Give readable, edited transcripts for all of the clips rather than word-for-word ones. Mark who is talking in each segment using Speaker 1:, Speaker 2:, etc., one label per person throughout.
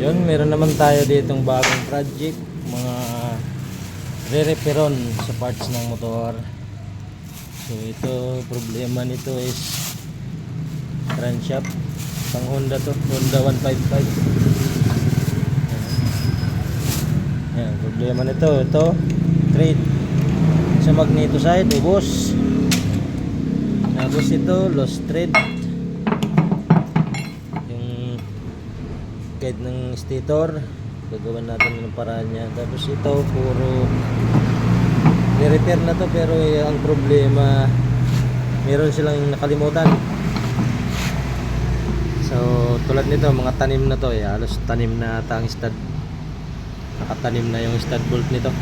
Speaker 1: Yun, meron naman tayo ditong bagong project, mga re-reparon sa parts ng motor. So ito, problema nito is crankshaft. Pang Honda to, Honda 155. Ayan, problema nito, ito thread sa magneto side, ubos. Tapos ito, lost thread, yung guide ng stator, gagawin natin ng paraan niya. Tapos ito, puro ni-repair na to, pero ang problema, meron silang nakalimutan. So tulad nito, mga tanim na to, halos tanim na ata ang stud, nakatanim na yung stud bolt nito.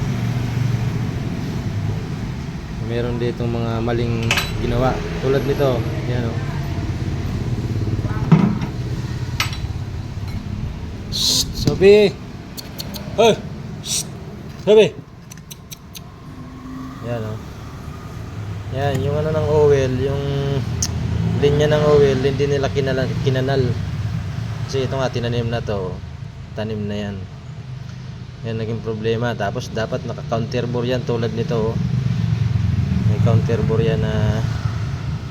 Speaker 1: Meron dito mga maling ginawa tulad nito, yan o. Sabi, hey, sabi, yan o. Yan yung ano ng oil, yung linya ng oil, hindi nila kinanal. Kasi ito nga, tinanim na to, tanim na yan. Yan naging problema. Tapos dapat naka counterbore yan tulad nito, may counterbore yan na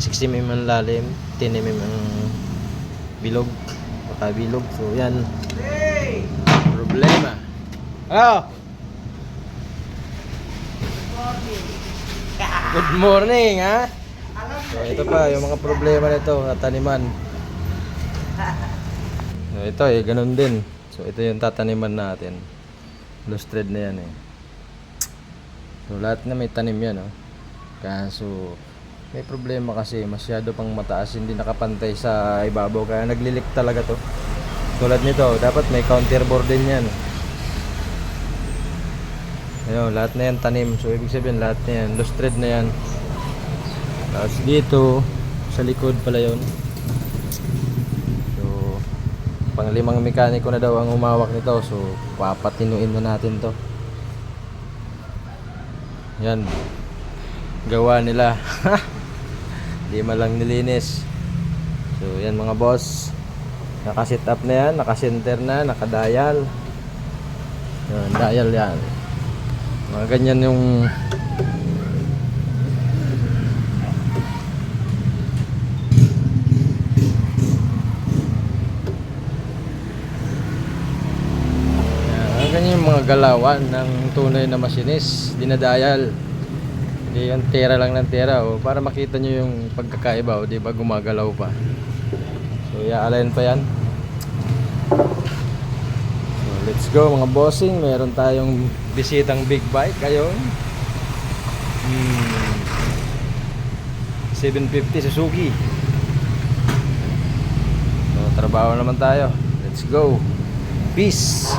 Speaker 1: 60mm ang lalim, 10mm ang bilog, makabilog. So yan, problema. Good morning, ha? So ito pa yung mga problema nito, tataniman. So ito ganun din. So ito yung tataniman natin. Loose thread na yan So lahat na may tanim yan, Kaso may problema kasi masyado pang mataas, hindi nakapantay sa ibabaw, kaya naglilik talaga to. Tulad nito, dapat may counterbore din yan. Ayun, lahat na yan tanim. So ibig sabihin lahat na yan, loose thread na yan. Tapos dito sa likod pala yun. So pang 5 mekaniko na daw ang umawak nito. So papatinuin na natin to. Yan, gawa nila. Di man lang nilinis. So yan mga boss, naka-set up na yan, naka-center na, naka-dial. Yan, dial yan. Mga ganyan yung ganyan yung mga galawan ng tunay na masinis, dinadial. Hindi yung tera lang ng tera, para makita nyo yung pagkakaiba, di ba, gumagalaw pa. So i-align pa yan. So let's go mga bossing, meron tayong bisitang big bike ngayon. 750 Suzuki. So trabaho naman tayo, let's go, peace.